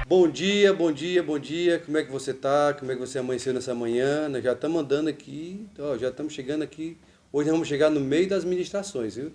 Bom dia, bom dia, bom dia. Como é que você tá? Como é que você amanheceu nessa manhã? Nós já estamos andando aqui, ó, já estamos chegando aqui. Hoje nós vamos chegar no meio das ministrações, viu?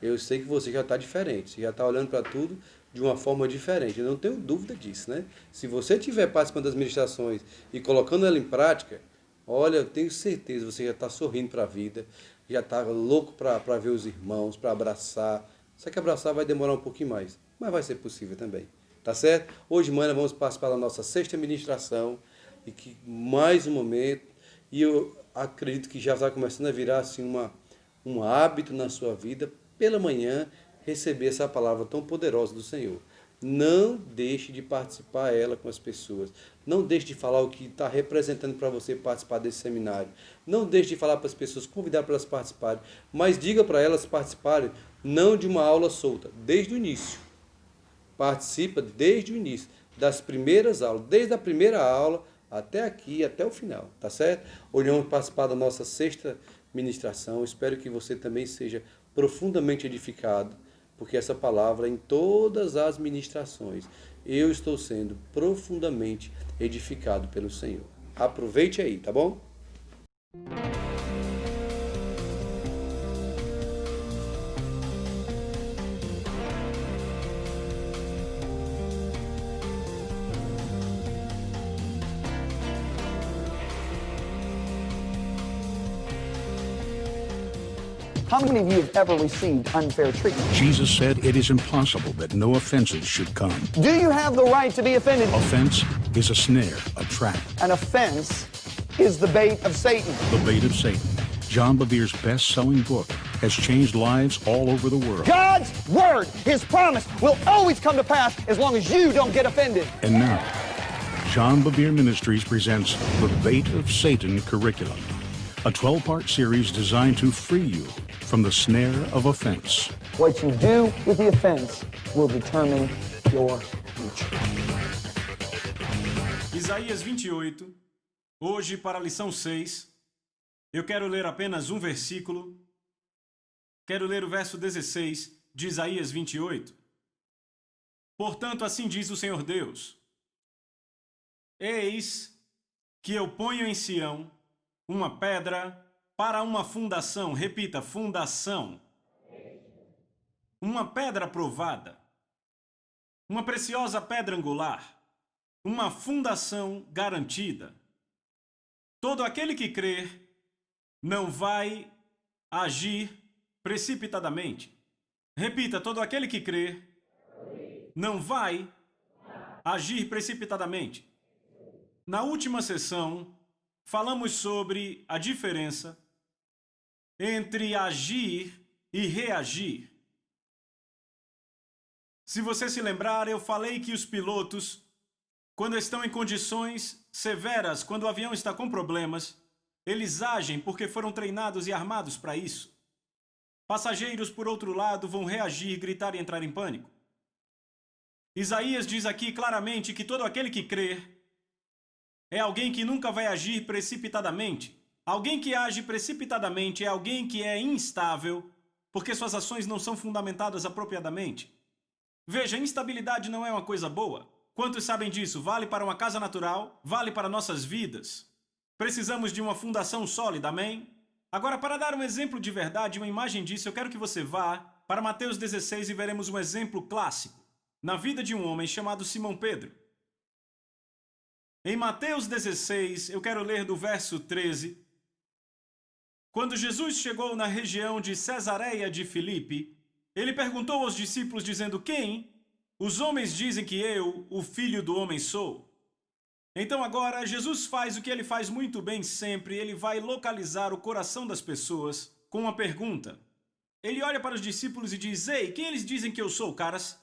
Eu sei que você já está diferente, você já está olhando para tudo de uma forma diferente. Eu não tenho dúvida disso, né? Se você estiver participando das ministrações e colocando ela em prática, olha, eu tenho certeza, você já está sorrindo para a vida, já está louco para ver os irmãos, para abraçar. Só que abraçar vai demorar um pouquinho mais, mas vai ser possível também. Tá certo? Hoje, manhã, vamos participar da nossa sexta ministração e que mais um momento, e eu acredito que já está começando a virar assim um hábito na sua vida, pela manhã, receber essa palavra tão poderosa do Senhor. Não deixe de participar ela com as pessoas. Não deixe de falar o que está representando para você participar desse seminário. Não deixe de falar para as pessoas, convidar para elas participarem. Mas diga para elas participarem não de uma aula solta, desde o início. Participa desde o início, das primeiras aulas, desde a primeira aula até aqui, até o final, tá certo? Hoje vamos participar da nossa sexta ministração. Espero que você também seja profundamente edificado, porque essa palavra em todas as ministrações, eu estou sendo profundamente edificado pelo Senhor. Aproveite aí, tá bom? How many of you have ever received unfair treatment? Jesus said it is impossible that no offenses should come. Do you have the right to be offended? Offense is a snare, a trap, An offense is the bait of Satan. the bait of Satan. John Bevere's best-selling book has changed lives all over the world. God's word, his promise, will always come to pass as long as you don't get offended. And now, John Bevere Ministries presents the Bait of Satan curriculum, a 12-part series designed to free you from the snare of offense. What you do with the offense will determine your future. Isaías 28, hoje para a lição 6, eu quero ler apenas um versículo. Quero ler o verso 16 de Isaías 28. Portanto, assim diz o Senhor Deus: Eis que eu ponho em Sião uma pedra para uma fundação. Repita, fundação. Uma pedra provada. Uma preciosa pedra angular. Uma fundação garantida. Todo aquele que crer não vai agir precipitadamente. Repita, todo aquele que crer não vai agir precipitadamente. Na última sessão, falamos sobre a diferença entre agir e reagir. Se você se lembrar, eu falei que os pilotos, quando estão em condições severas, quando o avião está com problemas, eles agem porque foram treinados e armados para isso. Passageiros, por outro lado, vão reagir, gritar e entrar em pânico. Isaías diz aqui claramente que todo aquele que crer é alguém que nunca vai agir precipitadamente. Alguém que age precipitadamente é alguém que é instável, porque suas ações não são fundamentadas apropriadamente. Veja, instabilidade não é uma coisa boa. Quantos sabem disso? Vale para uma casa natural, vale para nossas vidas. Precisamos de uma fundação sólida, amém? Agora, para dar um exemplo de verdade, uma imagem disso, eu quero que você vá para Mateus 16 e veremos um exemplo clássico na vida de um homem chamado Simão Pedro. Em Mateus 16, eu quero ler do verso 13. Quando Jesus chegou na região de Cesareia de Filipe, ele perguntou aos discípulos dizendo: Quem os homens dizem que eu, o Filho do Homem, sou? Então agora Jesus faz o que ele faz muito bem sempre, ele vai localizar o coração das pessoas com uma pergunta. Ele olha para os discípulos e diz: Ei, quem eles dizem que eu sou, caras?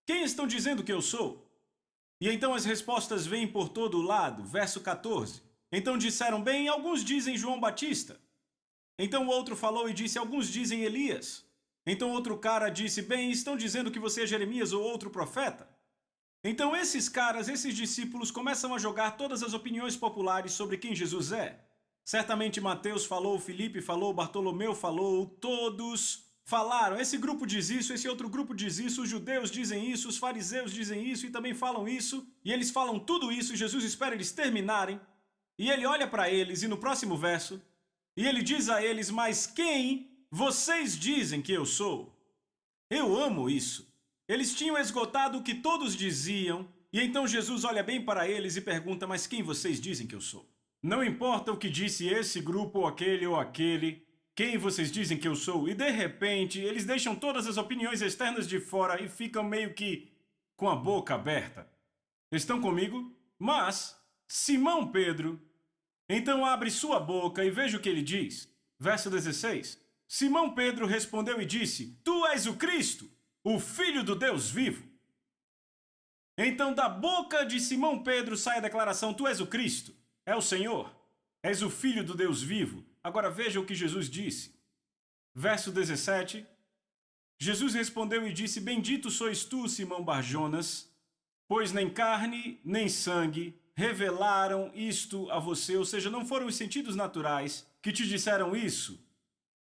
Quem estão dizendo que eu sou? E então as respostas vêm por todo o lado. Verso 14. Então disseram: Bem, alguns dizem João Batista. Então o outro falou e disse: Alguns dizem Elias. Então outro cara disse: Bem, estão dizendo que você é Jeremias ou outro profeta? Então esses caras, esses discípulos começam a jogar todas as opiniões populares sobre quem Jesus é. Certamente Mateus falou, Filipe falou, Bartolomeu falou, todos falaram, esse grupo diz isso, esse outro grupo diz isso, os judeus dizem isso, os fariseus dizem isso e também falam isso, e eles falam tudo isso, e Jesus espera eles terminarem, e ele olha para eles, e no próximo verso, e ele diz a eles, mas quem vocês dizem que eu sou? Eu amo isso. Eles tinham esgotado o que todos diziam, e então Jesus olha bem para eles e pergunta, mas quem vocês dizem que eu sou? Não importa o que disse esse grupo ou aquele, quem vocês dizem que eu sou? E de repente, eles deixam todas as opiniões externas de fora e ficam meio que com a boca aberta. Estão comigo? Mas Simão Pedro então abre sua boca e veja o que ele diz. Verso 16. Simão Pedro respondeu e disse, tu és o Cristo, o Filho do Deus vivo. Então da boca de Simão Pedro sai a declaração, tu és o Cristo, é o Senhor, és o Filho do Deus vivo. Agora veja o que Jesus disse. Verso 17. Jesus respondeu e disse, bendito sois tu, Simão Barjonas, pois nem carne nem sangue revelaram isto a você, ou seja, não foram os sentidos naturais que te disseram isso.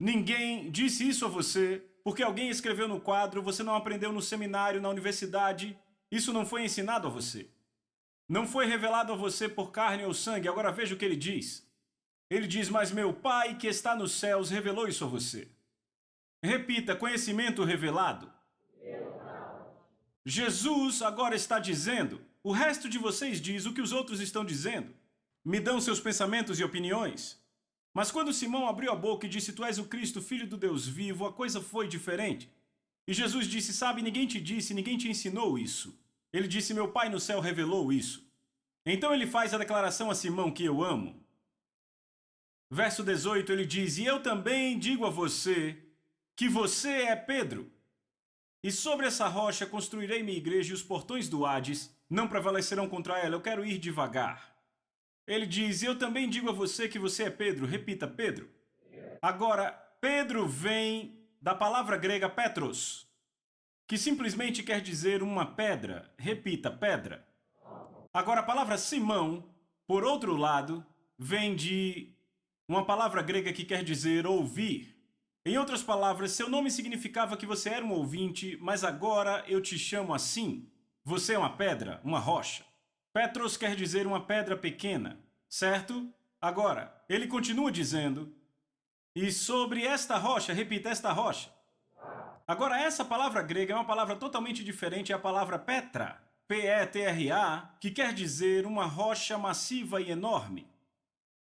Ninguém disse isso a você porque alguém escreveu no quadro, você não aprendeu no seminário, na universidade. Isso não foi ensinado a você. Não foi revelado a você por carne ou sangue. Agora veja o que ele diz. Ele diz, mas meu Pai que está nos céus revelou isso a você. Repita, conhecimento revelado. Jesus agora está dizendo, o resto de vocês diz o que os outros estão dizendo. Me dão seus pensamentos e opiniões. Mas quando Simão abriu a boca e disse, tu és o Cristo, Filho do Deus vivo, a coisa foi diferente. E Jesus disse, sabe, ninguém te disse, ninguém te ensinou isso. Ele disse, meu Pai no céu revelou isso. Então ele faz a declaração a Simão que eu amo. Verso 18, ele diz, e eu também digo a você que você é Pedro. E sobre essa rocha construirei minha igreja e os portões do Hades não prevalecerão contra ela. Eu quero ir devagar. Ele diz, eu também digo a você que você é Pedro. Repita, Pedro. Agora, Pedro vem da palavra grega Petros, que simplesmente quer dizer uma pedra. Repita, pedra. Agora, a palavra Simão, por outro lado, vem de uma palavra grega que quer dizer ouvir. Em outras palavras, seu nome significava que você era um ouvinte, mas agora eu te chamo assim. Você é uma pedra, uma rocha. Petros quer dizer uma pedra pequena, certo? Agora, ele continua dizendo, e sobre esta rocha, repita, esta rocha. Agora, essa palavra grega é uma palavra totalmente diferente, é a palavra Petra, P-E-T-R-A, que quer dizer uma rocha massiva e enorme.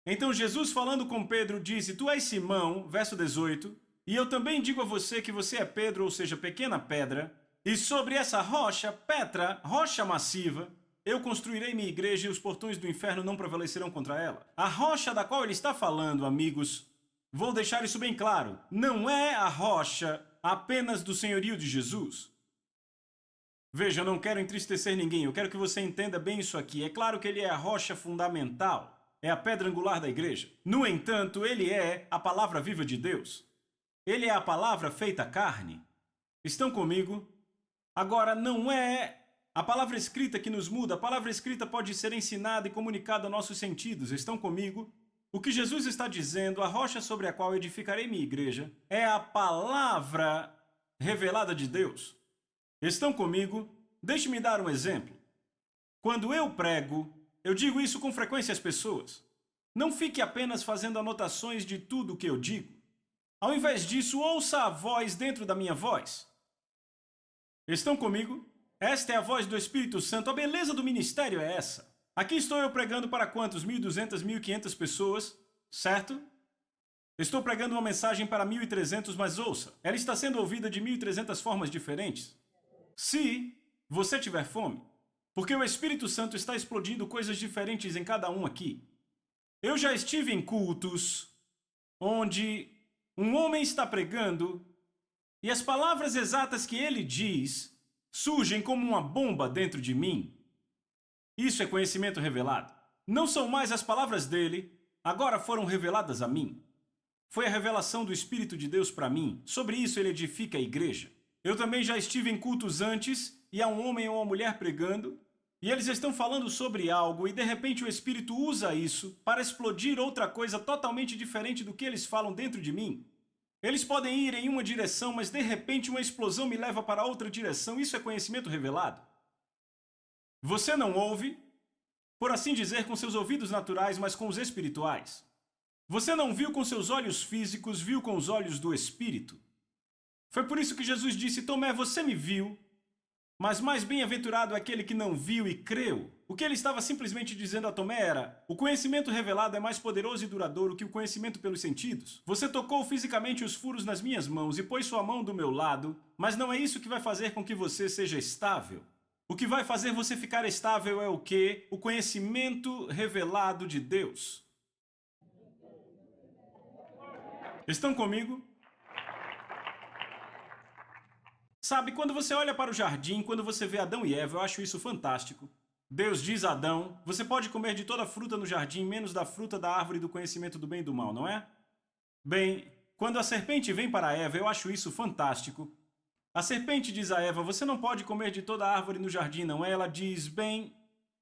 Então Jesus falando com Pedro disse, tu és Simão, verso 18, e eu também digo a você que você é Pedro, ou seja, pequena pedra, e sobre essa rocha, Petra, rocha massiva, eu construirei minha igreja e os portões do inferno não prevalecerão contra ela. A rocha da qual ele está falando, amigos, vou deixar isso bem claro, não é a rocha apenas do senhorio de Jesus. Veja, eu não quero entristecer ninguém, eu quero que você entenda bem isso aqui. É claro que ele é a rocha fundamental, é a pedra angular da igreja. No entanto, ele é a palavra viva de Deus. Ele é a palavra feita carne. Estão comigo? Agora, não é a palavra escrita que nos muda. A palavra escrita pode ser ensinada e comunicada a nossos sentidos. Estão comigo? O que Jesus está dizendo, a rocha sobre a qual edificarei minha igreja, é a palavra revelada de Deus. Estão comigo? Deixe-me dar um exemplo. Quando eu prego, eu digo isso com frequência às pessoas. Não fique apenas fazendo anotações de tudo o que eu digo. Ao invés disso, ouça a voz dentro da minha voz. Estão comigo? Esta é a voz do Espírito Santo. A beleza do ministério é essa. Aqui estou eu pregando para quantos? 1.200, 1.500 pessoas, certo? Estou pregando uma mensagem para 1.300, mas ouça, ela está sendo ouvida de 1.300 formas diferentes. Se você tiver fome, porque o Espírito Santo está explodindo coisas diferentes em cada um aqui. Eu já estive em cultos onde um homem está pregando e as palavras exatas que ele diz surgem como uma bomba dentro de mim. Isso é conhecimento revelado. Não são mais as palavras dele, agora foram reveladas a mim. Foi a revelação do Espírito de Deus para mim. Sobre isso ele edifica a igreja. Eu também já estive em cultos antes e há um homem ou uma mulher pregando e eles estão falando sobre algo e de repente o Espírito usa isso para explodir outra coisa totalmente diferente do que eles falam dentro de mim. Eles podem ir em uma direção, mas de repente uma explosão me leva para outra direção. Isso é conhecimento revelado. Você não ouve, por assim dizer, com seus ouvidos naturais, mas com os espirituais. Você não viu com seus olhos físicos, viu com os olhos do Espírito. Foi por isso que Jesus disse: Tomé, você me viu, mas mais bem-aventurado é aquele que não viu e creu. O que ele estava simplesmente dizendo a Tomé era: o conhecimento revelado é mais poderoso e duradouro que o conhecimento pelos sentidos. Você tocou fisicamente os furos nas minhas mãos e pôs sua mão do meu lado, mas não é isso que vai fazer com que você seja estável. O que vai fazer você ficar estável é o quê? O conhecimento revelado de Deus. Estão comigo? Sabe, quando você olha para o jardim, quando você vê Adão e Eva, eu acho isso fantástico. Deus diz a Adão: você pode comer de toda a fruta no jardim, menos da fruta da árvore do conhecimento do bem e do mal, não é? Bem, quando a serpente vem para Eva, eu acho isso fantástico. A serpente diz a Eva: você não pode comer de toda a árvore no jardim, não é? Ela diz: bem,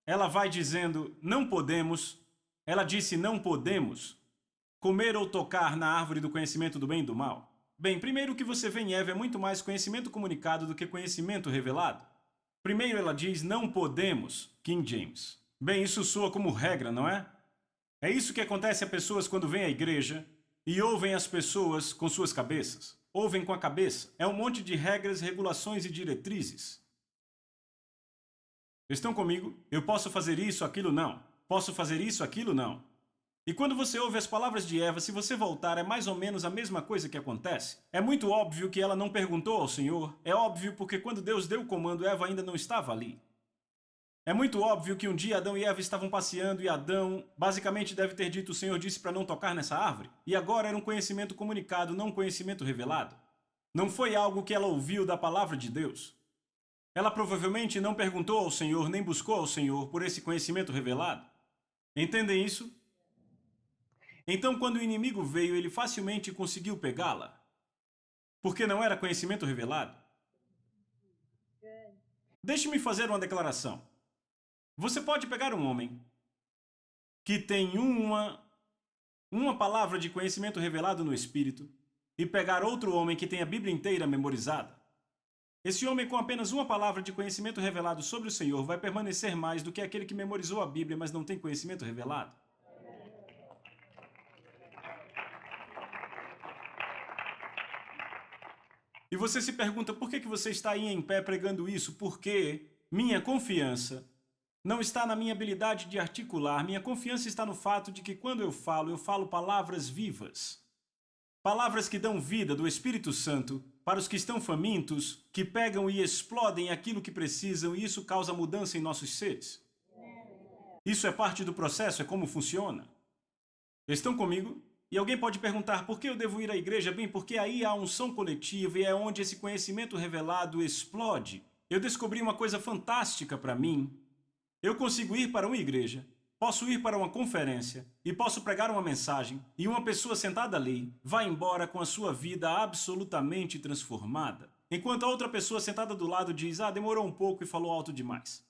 ela vai dizendo: não podemos. Ela disse: não podemos comer ou tocar na árvore do conhecimento do bem e do mal. Bem, primeiro o que você vê em Eva é muito mais conhecimento comunicado do que conhecimento revelado. Primeiro ela diz: não podemos, King James. Bem, isso soa como regra, não é? É isso que acontece a pessoas quando vêm à igreja e ouvem as pessoas com suas cabeças. Ouvem com a cabeça. É um monte de regras, regulações e diretrizes. Estão comigo? Eu posso fazer isso, aquilo não. Posso fazer isso, aquilo não. E quando você ouve as palavras de Eva, se você voltar, é mais ou menos a mesma coisa que acontece. É muito óbvio que ela não perguntou ao Senhor. É óbvio porque quando Deus deu o comando, Eva ainda não estava ali. É muito óbvio que um dia Adão e Eva estavam passeando e Adão basicamente deve ter dito: o Senhor disse para não tocar nessa árvore. E agora era um conhecimento comunicado, não um conhecimento revelado. Não foi algo que ela ouviu da palavra de Deus. Ela provavelmente não perguntou ao Senhor, nem buscou ao Senhor por esse conhecimento revelado. Entendem isso? Então, quando o inimigo veio, ele facilmente conseguiu pegá-la. Porque não era conhecimento revelado. Deixe-me fazer uma declaração. Você pode pegar um homem que tem uma palavra de conhecimento revelado no Espírito e pegar outro homem que tem a Bíblia inteira memorizada. Esse homem com apenas uma palavra de conhecimento revelado sobre o Senhor vai permanecer mais do que aquele que memorizou a Bíblia, mas não tem conhecimento revelado. E você se pergunta: por que você está aí em pé pregando isso? Porque minha confiança não está na minha habilidade de articular. Minha confiança está no fato de que quando eu falo palavras vivas. Palavras que dão vida do Espírito Santo para os que estão famintos, que pegam e explodem aquilo que precisam, e isso causa mudança em nossos seres. Isso é parte do processo, é como funciona. Estão comigo? E alguém pode perguntar: por que eu devo ir à igreja? Bem, porque aí há unção coletiva e é onde esse conhecimento revelado explode. Eu descobri uma coisa fantástica para mim. Eu consigo ir para uma igreja, posso ir para uma conferência e posso pregar uma mensagem e uma pessoa sentada ali vai embora com a sua vida absolutamente transformada, enquanto a outra pessoa sentada do lado diz: ah, demorou um pouco e falou alto demais.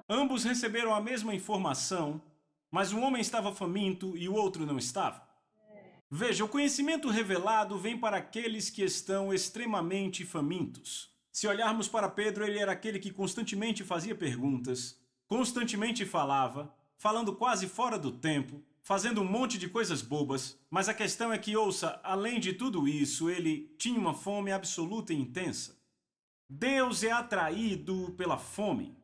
Ambos receberam a mesma informação, mas um homem estava faminto e o outro não estava. Veja, o conhecimento revelado vem para aqueles que estão extremamente famintos. Se olharmos para Pedro, ele era aquele que constantemente fazia perguntas, constantemente falava, falando quase fora do tempo, fazendo um monte de coisas bobas, mas a questão é que, ouça, além de tudo isso, ele tinha uma fome absoluta e intensa. Deus é atraído pela fome.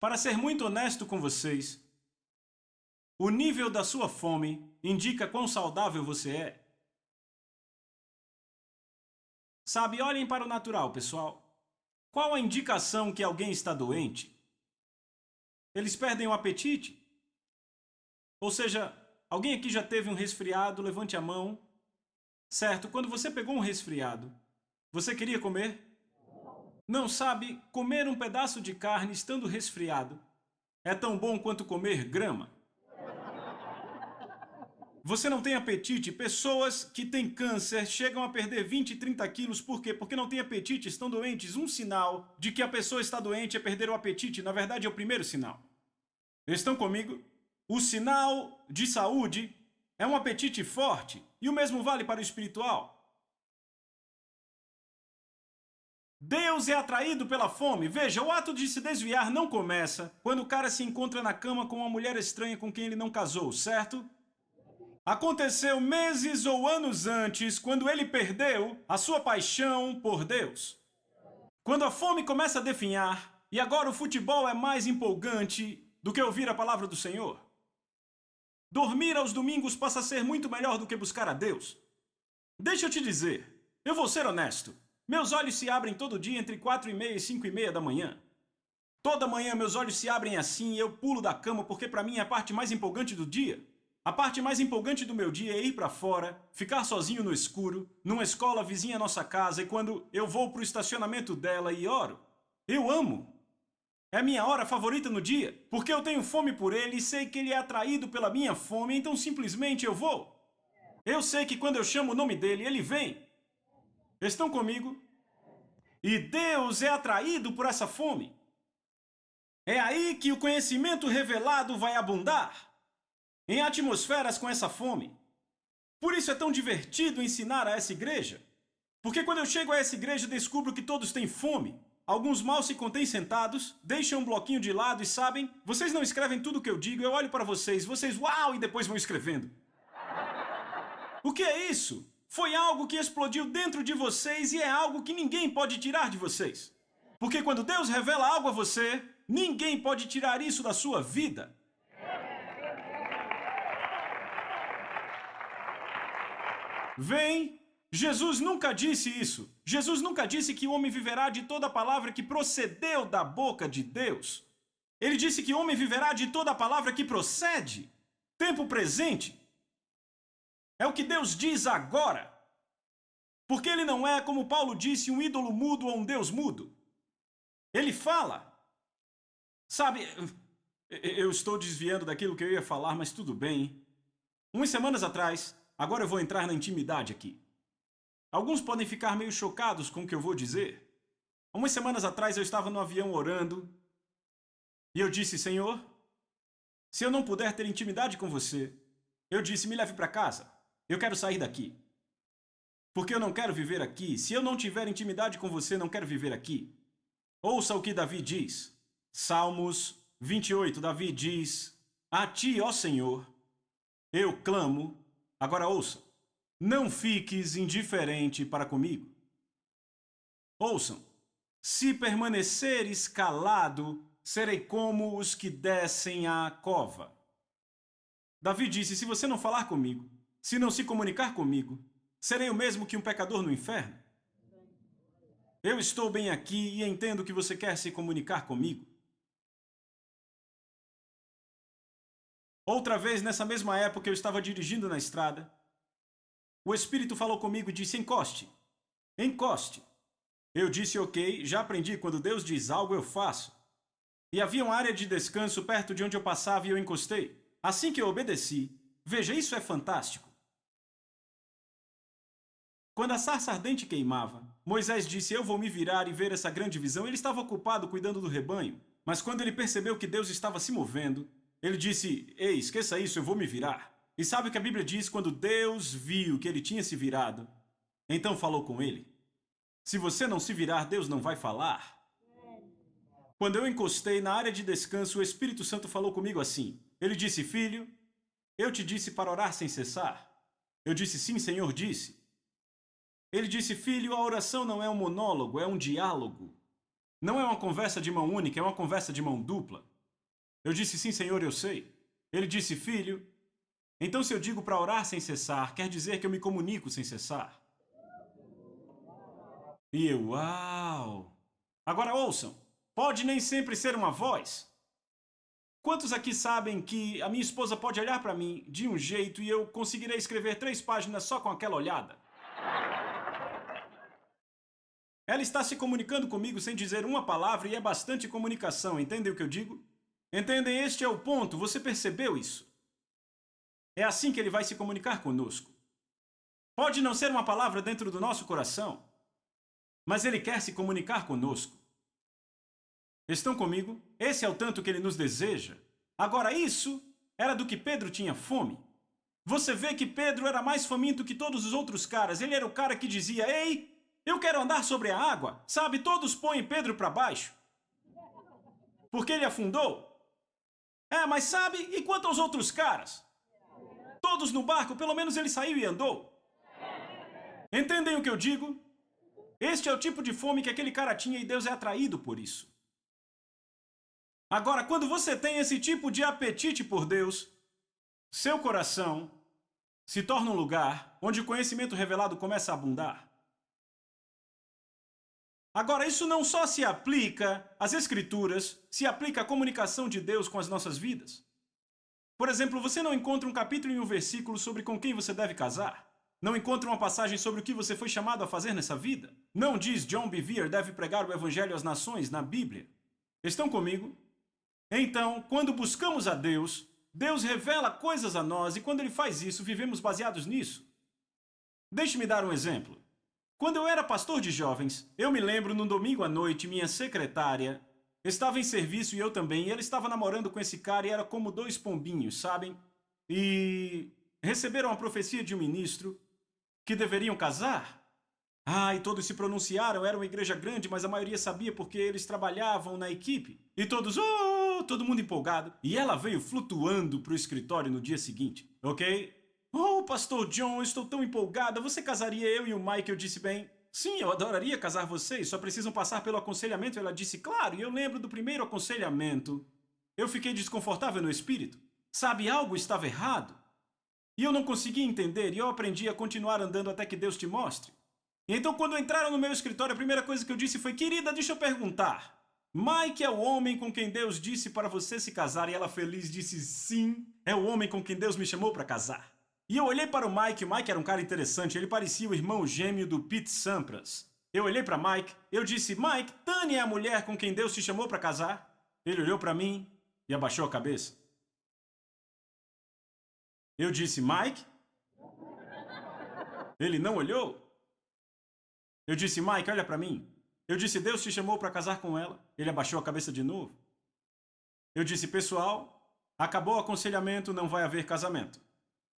Para ser muito honesto com vocês, o nível da sua fome indica quão saudável você é. Sabe, olhem para o natural, pessoal. Qual a indicação que alguém está doente? Eles perdem o apetite? Ou seja, alguém aqui já teve um resfriado? Levante a mão. Certo, quando você pegou um resfriado, você queria comer? Não, sabe, comer um pedaço de carne estando resfriado é tão bom quanto comer grama. Você não tem apetite? Pessoas que têm câncer chegam a perder 20, 30 quilos. Por quê? Porque não têm apetite, estão doentes. Um sinal de que a pessoa está doente é perder o apetite. Na verdade, é o primeiro sinal. Estão comigo? O sinal de saúde É um apetite forte, e o mesmo vale para o espiritual. Deus é atraído pela fome. Veja, o ato de se desviar não começa quando o cara se encontra na cama com uma mulher estranha com quem ele não casou, certo? Aconteceu meses ou anos antes, quando ele perdeu a sua paixão por Deus. Quando a fome começa a definhar, e agora o futebol é mais empolgante do que ouvir a palavra do Senhor. Dormir aos domingos passa a ser muito melhor do que buscar a Deus. Deixa eu te dizer, eu vou ser honesto. Meus olhos se abrem todo dia entre 4h30 e 5h30 da manhã. Toda manhã meus olhos se abrem assim e eu pulo da cama porque para mim é a parte mais empolgante do dia. A parte mais empolgante do meu dia é ir para fora, ficar sozinho no escuro, numa escola vizinha à nossa casa, e quando eu vou pro estacionamento dela e oro. Eu amo. É minha hora favorita no dia, porque eu tenho fome por ele e sei que ele é atraído pela minha fome, então simplesmente eu vou. Eu sei que quando eu chamo o nome dele, ele vem. Estão comigo? E Deus é atraído por essa fome. É aí que o conhecimento revelado vai abundar. Em atmosferas com essa fome. Por isso é tão divertido ensinar a essa igreja. Porque quando eu chego a essa igreja descubro que todos têm fome. Alguns mal se contêm sentados, deixam um bloquinho de lado e sabem, vocês não escrevem tudo o que eu digo, eu olho para vocês, uau, e depois vão escrevendo. O que é isso? Foi algo que explodiu dentro de vocês e é algo que ninguém pode tirar de vocês. Porque quando Deus revela algo a você, ninguém pode tirar isso da sua vida. Vem, Jesus nunca disse isso. Jesus nunca disse que o homem viverá de toda palavra que procedeu da boca de Deus. Ele disse que o homem viverá de toda palavra que procede. Tempo presente. É o que Deus diz agora. Porque ele não é, como Paulo disse, um ídolo mudo ou um Deus mudo. Ele fala. Sabe, eu estou desviando daquilo que eu ia falar, mas tudo bem. Umas semanas atrás, agora eu vou entrar na intimidade aqui. Alguns podem ficar meio chocados com o que eu vou dizer. Umas semanas atrás eu estava no avião orando e eu disse, Senhor, se eu não puder ter intimidade com você, eu disse, me leve para casa. Eu quero sair daqui. Porque eu não quero viver aqui. Se eu não tiver intimidade com você, não quero viver aqui. Ouça o que Davi diz. Salmos 28, Davi diz, a ti, ó Senhor, eu clamo. Agora ouça. Não fiques indiferente para comigo. Ouçam. Se permaneceres calado, serei como os que descem à cova. Davi disse, se você não falar comigo, se não se comunicar comigo, serei o mesmo que um pecador no inferno? Eu estou bem aqui e entendo que você quer se comunicar comigo. Outra vez, nessa mesma época, eu estava dirigindo na estrada. O Espírito falou comigo e disse, encoste. Encoste. Eu disse, ok, já aprendi, quando Deus diz algo, eu faço. E havia uma área de descanso perto de onde eu passava e eu encostei. Assim que eu obedeci, veja, isso é fantástico. Quando a sarça ardente queimava, Moisés disse, eu vou me virar e ver essa grande visão. Ele estava ocupado cuidando do rebanho. Mas quando ele percebeu que Deus estava se movendo, ele disse, ei, esqueça isso, eu vou me virar. E sabe o que a Bíblia diz? Quando Deus viu que ele tinha se virado, então falou com ele. Se você não se virar, Deus não vai falar. Quando eu encostei na área de descanso, o Espírito Santo falou comigo assim. Ele disse, filho, eu te disse para orar sem cessar. Eu disse, sim, Senhor, disse. Ele disse, filho, a oração não é um monólogo, é um diálogo. Não é uma conversa de mão única, é uma conversa de mão dupla. Eu disse, sim, Senhor, eu sei. Ele disse, filho, então se eu digo para orar sem cessar, quer dizer que eu me comunico sem cessar. E eu, uau! Agora ouçam, pode nem sempre ser uma voz. Quantos aqui sabem que a minha esposa pode olhar para mim de um jeito e eu conseguirei escrever 3 páginas só com aquela olhada? Ela está se comunicando comigo sem dizer uma palavra e é bastante comunicação, entendem o que eu digo? Entendem? Este é o ponto, você percebeu isso? É assim que ele vai se comunicar conosco. Pode não ser uma palavra dentro do nosso coração, mas ele quer se comunicar conosco. Estão comigo? Esse é o tanto que ele nos deseja. Agora, isso era do que Pedro tinha fome. Você vê que Pedro era mais faminto que todos os outros caras. Ele era o cara que dizia, ei, eu quero andar sobre a água. Sabe, todos põem Pedro para baixo. Porque ele afundou. Mas sabe, e quanto aos outros caras? Todos no barco, pelo menos ele saiu e andou. Entendem o que eu digo? Este é o tipo de fome que aquele cara tinha e Deus é atraído por isso. Agora, quando você tem esse tipo de apetite por Deus, seu coração se torna um lugar onde o conhecimento revelado começa a abundar. Agora, isso não só se aplica às Escrituras, se aplica à comunicação de Deus com as nossas vidas. Por exemplo, você não encontra um capítulo e um versículo sobre com quem você deve casar. Não encontra uma passagem sobre o que você foi chamado a fazer nessa vida. Não diz John Bevere deve pregar o evangelho às nações na Bíblia. Estão comigo? Então, quando buscamos a Deus, Deus revela coisas a nós e quando Ele faz isso, vivemos baseados nisso. Deixe-me dar um exemplo. Quando eu era pastor de jovens, eu me lembro num domingo à noite, minha secretária estava em serviço e eu também, e ela estava namorando com esse cara e era como dois pombinhos, sabem? E receberam a profecia de um ministro que deveriam casar. E todos se pronunciaram, era uma igreja grande, mas a maioria sabia porque eles trabalhavam na equipe. E todos, todo mundo empolgado. E ela veio flutuando para o escritório no dia seguinte, ok? Pastor John, eu estou tão empolgada, você casaria eu e o Mike? Eu disse, bem, sim, eu adoraria casar vocês, só precisam passar pelo aconselhamento. Ela disse, claro, e eu lembro do primeiro aconselhamento. Eu fiquei desconfortável no espírito. Sabe, algo estava errado. E eu não conseguia entender, e eu aprendi a continuar andando até que Deus te mostre. E então, quando entraram no meu escritório, a primeira coisa que eu disse foi, querida, deixa eu perguntar. Mike é o homem com quem Deus disse para você se casar? E ela feliz disse, sim, é o homem com quem Deus me chamou para casar. E eu olhei para o Mike era um cara interessante, ele parecia o irmão gêmeo do Pete Sampras. Eu olhei para Mike, eu disse, Mike, Tânia é a mulher com quem Deus te chamou para casar? Ele olhou para mim e abaixou a cabeça. Eu disse, Mike? Ele não olhou. Eu disse, Mike, olha para mim. Eu disse, Deus te chamou para casar com ela. Ele abaixou a cabeça de novo. Eu disse, pessoal, acabou o aconselhamento, não vai haver casamento.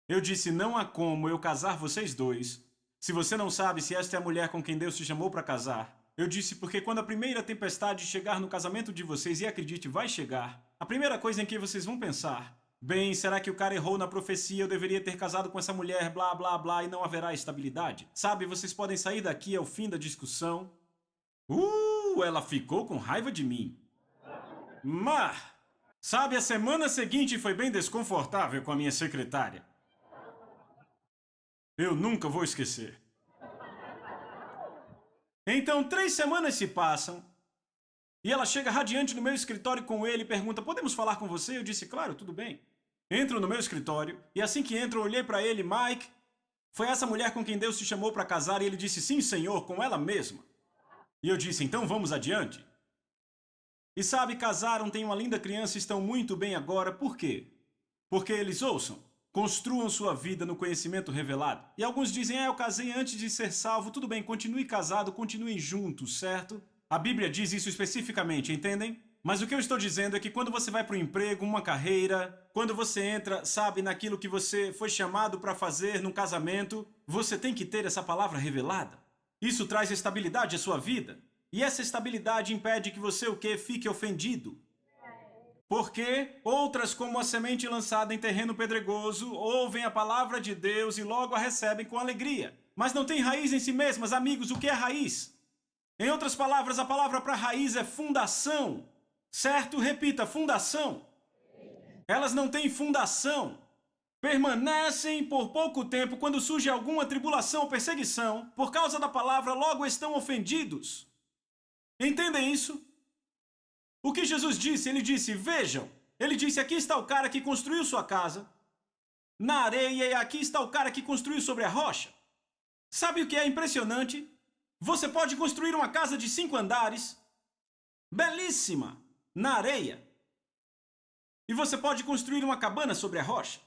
Eu disse, não há como eu casar vocês dois. Se você não sabe se esta é a mulher com quem Deus te chamou para casar. Eu disse, porque quando a primeira tempestade chegar no casamento de vocês, e acredite, vai chegar, a primeira coisa em que vocês vão pensar, bem, será que o cara errou na profecia? Eu deveria ter casado com essa mulher, blá, blá, blá, e não haverá estabilidade. Sabe, vocês podem sair daqui ao fim da discussão. Ela ficou com raiva de mim. Mas, sabe, a semana seguinte foi bem desconfortável com a minha secretária. Eu nunca vou esquecer. Então, 3 semanas se passam e ela chega radiante no meu escritório com ele e pergunta, podemos falar com você? Eu disse, claro, tudo bem. Entro no meu escritório e assim que entro eu olhei para ele, Mike, foi essa mulher com quem Deus te chamou para casar? E ele disse, sim, senhor, com ela mesma. E eu disse, então vamos adiante. E sabe, casaram, têm uma linda criança, estão muito bem agora. Por quê? Porque eles ouçam. Construam sua vida no conhecimento revelado. E alguns dizem, eu casei antes de ser salvo. Tudo bem, continue casado, continuem juntos, certo? A Bíblia diz isso especificamente, entendem? Mas o que eu estou dizendo é que quando você vai para o emprego, uma carreira, quando você entra, sabe, naquilo que você foi chamado para fazer num casamento, você tem que ter essa palavra revelada. Isso traz estabilidade à sua vida. E essa estabilidade impede que você o quê? Fique ofendido. Porque outras, como a semente lançada em terreno pedregoso, ouvem a palavra de Deus e logo a recebem com alegria. Mas não têm raiz em si mesmas. Amigos, o que é raiz? Em outras palavras, a palavra para raiz é fundação. Certo? Repita, fundação. Elas não têm fundação. Permanecem por pouco tempo. Quando surge alguma tribulação ou perseguição, por causa da palavra, logo estão ofendidos. Entendem isso? O que Jesus disse? Ele disse, vejam, ele disse, aqui está o cara que construiu sua casa na areia e aqui está o cara que construiu sobre a rocha. Sabe o que é impressionante? Você pode construir uma casa de 5 andares, belíssima, na areia. E você pode construir uma cabana sobre a rocha.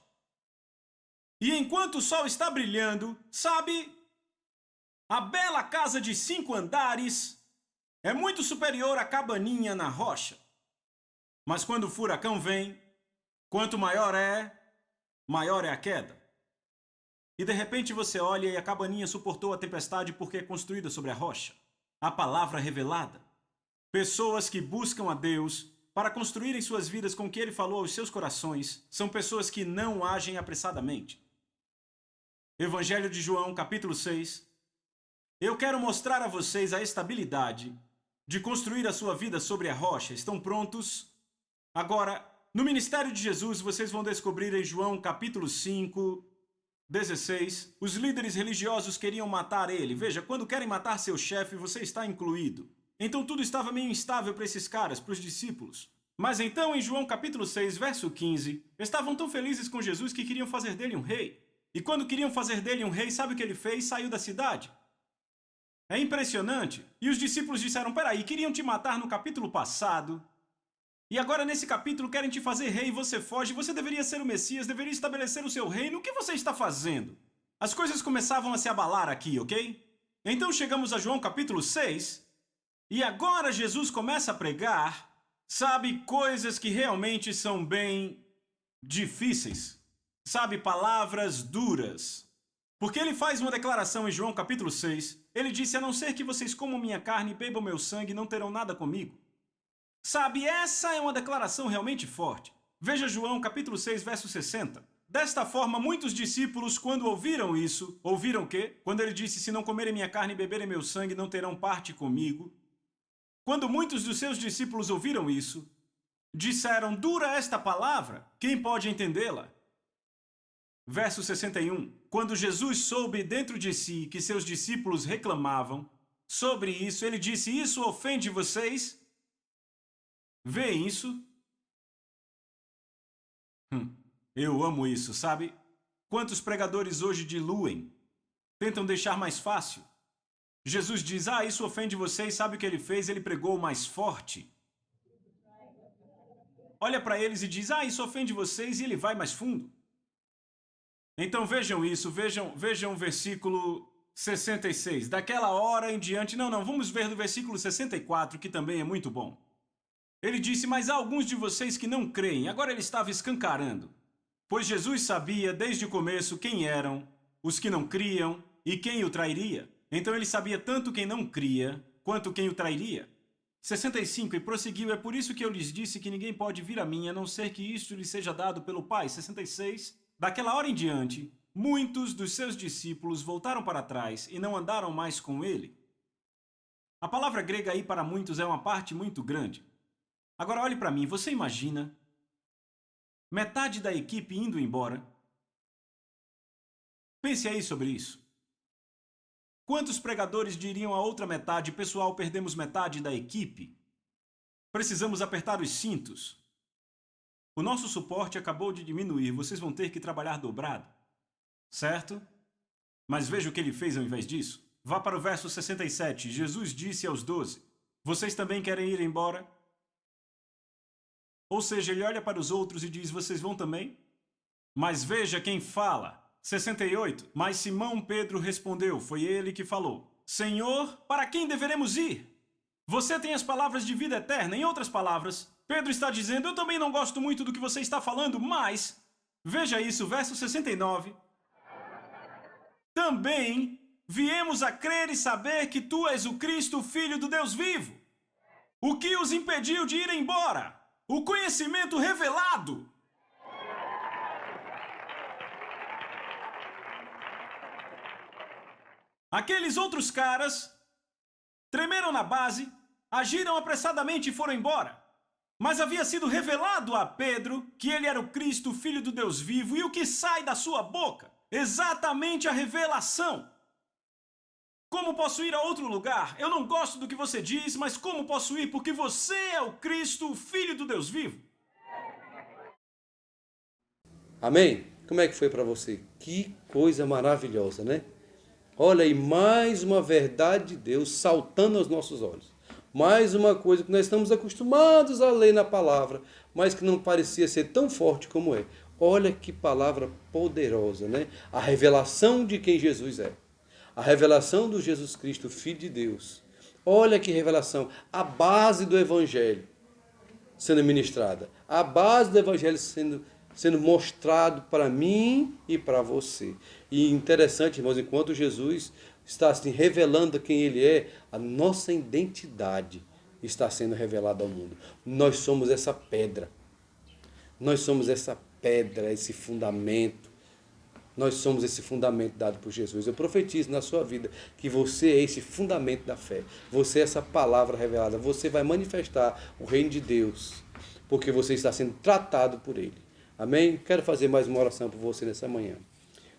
E enquanto o sol está brilhando, sabe, a bela casa de 5 andares é muito superior à cabaninha na rocha. Mas quando o furacão vem, quanto maior é a queda. E de repente você olha e a cabaninha suportou a tempestade porque é construída sobre a rocha. A palavra revelada. Pessoas que buscam a Deus para construírem suas vidas com o que Ele falou aos seus corações são pessoas que não agem apressadamente. Evangelho de João, capítulo 6. Eu quero mostrar a vocês a estabilidade de construir a sua vida sobre a rocha. Estão prontos? Agora, no ministério de Jesus, vocês vão descobrir em João, capítulo 5, 16, os líderes religiosos queriam matar ele. Veja, quando querem matar seu chefe, você está incluído. Então tudo estava meio instável para esses caras, para os discípulos. Mas então, em João capítulo 6, verso 15, estavam tão felizes com Jesus que queriam fazer dele um rei. E quando queriam fazer dele um rei, sabe o que ele fez? Saiu da cidade. É impressionante. E os discípulos disseram, peraí, queriam te matar no capítulo passado. E agora nesse capítulo querem te fazer rei e você foge. Você deveria ser o Messias, deveria estabelecer o seu reino. O que você está fazendo? As coisas começavam a se abalar aqui, ok? Então chegamos a João capítulo 6. E agora Jesus começa a pregar, sabe, coisas que realmente são bem difíceis. Sabe, palavras duras. Porque ele faz uma declaração em João capítulo 6. Ele disse, a não ser que vocês comam minha carne e bebam meu sangue, não terão nada comigo. Sabe, essa é uma declaração realmente forte. Veja João capítulo 6, verso 60. Desta forma, muitos discípulos, quando ouviram isso, ouviram o quê? Quando ele disse, se não comerem minha carne e beberem meu sangue, não terão parte comigo. Quando muitos dos seus discípulos ouviram isso, disseram, dura esta palavra, quem pode entendê-la? Verso 61. Quando Jesus soube dentro de si que seus discípulos reclamavam sobre isso, ele disse, isso ofende vocês? Vê isso? Eu amo isso, sabe? Quantos pregadores hoje diluem, tentam deixar mais fácil. Jesus diz, isso ofende vocês, sabe o que ele fez? Ele pregou mais forte. Olha para eles e diz, isso ofende vocês, e ele vai mais fundo. Então vejam isso, vejam o versículo 66. Daquela hora em diante, não, vamos ver do versículo 64, que também é muito bom. Ele disse, mas há alguns de vocês que não creem. Agora ele estava escancarando. Pois Jesus sabia desde o começo quem eram os que não criam e quem o trairia. Então ele sabia tanto quem não cria quanto quem o trairia. 65, e prosseguiu, é por isso que eu lhes disse que ninguém pode vir a mim, a não ser que isto lhe seja dado pelo Pai. 66, daquela hora em diante, muitos dos seus discípulos voltaram para trás e não andaram mais com ele. A palavra grega aí para muitos é uma parte muito grande. Agora olhe para mim, você imagina metade da equipe indo embora? Pense aí sobre isso. Quantos pregadores diriam a outra metade, pessoal, perdemos metade da equipe? Precisamos apertar os cintos. O nosso suporte acabou de diminuir, vocês vão ter que trabalhar dobrado. Certo? Mas veja o que ele fez ao invés disso. Vá para o verso 67. Jesus disse aos 12, vocês também querem ir embora? Ou seja, ele olha para os outros e diz, vocês vão também? Mas veja quem fala. 68. Mas Simão Pedro respondeu, foi ele que falou, Senhor, para quem deveremos ir? Você tem as palavras de vida eterna. Em outras palavras, Pedro está dizendo, eu também não gosto muito do que você está falando, mas... Veja isso, verso 69. Também viemos a crer e saber que tu és o Cristo, o Filho do Deus vivo. O que os impediu de ir embora? O conhecimento revelado. Aqueles outros caras tremeram na base, agiram apressadamente e foram embora. Mas havia sido revelado a Pedro que ele era o Cristo, o Filho do Deus vivo, e o que sai da sua boca? Exatamente a revelação. Como posso ir a outro lugar? Eu não gosto do que você diz, mas como posso ir? Porque você é o Cristo, o Filho do Deus vivo. Amém? Como é que foi para você? Que coisa maravilhosa, né? Olha aí, mais uma verdade de Deus saltando aos nossos olhos. Mais uma coisa que nós estamos acostumados a ler na palavra, mas que não parecia ser tão forte como é. Olha que palavra poderosa, né? A revelação de quem Jesus é. A revelação do Jesus Cristo, Filho de Deus. Olha que revelação. A base do Evangelho sendo ministrada. A base do Evangelho sendo sendo mostrado para mim e para você. E interessante, irmãos, enquanto Jesus está assim, revelando quem Ele é, a nossa identidade está sendo revelada ao mundo. Nós somos essa pedra. Nós somos essa pedra, esse fundamento. Nós somos esse fundamento dado por Jesus. Eu profetizo na sua vida que você é esse fundamento da fé. Você é essa palavra revelada. Você vai manifestar o reino de Deus, porque você está sendo tratado por Ele. Amém? Quero fazer mais uma oração por você nessa manhã.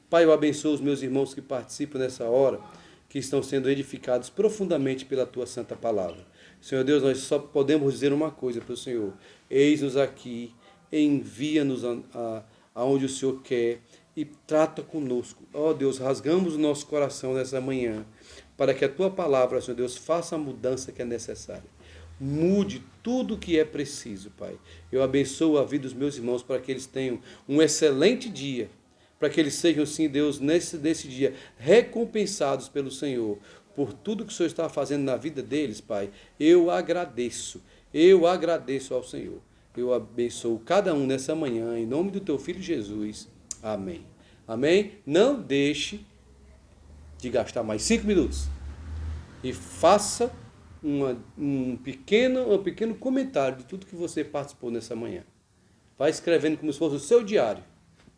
Pai, eu abençoo os meus irmãos que participam nessa hora, que estão sendo edificados profundamente pela Tua santa palavra. Senhor Deus, nós só podemos dizer uma coisa para o Senhor. Eis-nos aqui, envia-nos aonde o Senhor quer e trata conosco. Ó Deus, rasgamos o nosso coração nessa manhã, para que a Tua palavra, Senhor Deus, faça a mudança que é necessária. Mude tudo o que é preciso, Pai. Eu abençoo a vida dos meus irmãos para que eles tenham um excelente dia, para que eles sejam, sim, Deus, nesse dia, recompensados pelo Senhor, por tudo que o Senhor está fazendo na vida deles, Pai. Eu agradeço ao Senhor. Eu abençoo cada um nessa manhã, em nome do Teu Filho Jesus. Amém. Amém? Não deixe de gastar mais 5 minutos e faça um pequeno comentário de tudo que você participou nessa manhã. Vai escrevendo como se fosse o seu diário.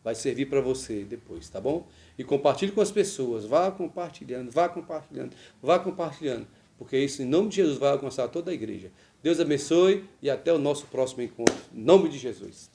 Vai servir para você depois, tá bom? E compartilhe com as pessoas. Vá compartilhando, porque isso, em nome de Jesus, vai alcançar toda a igreja. Deus abençoe e até o nosso próximo encontro. Em nome de Jesus.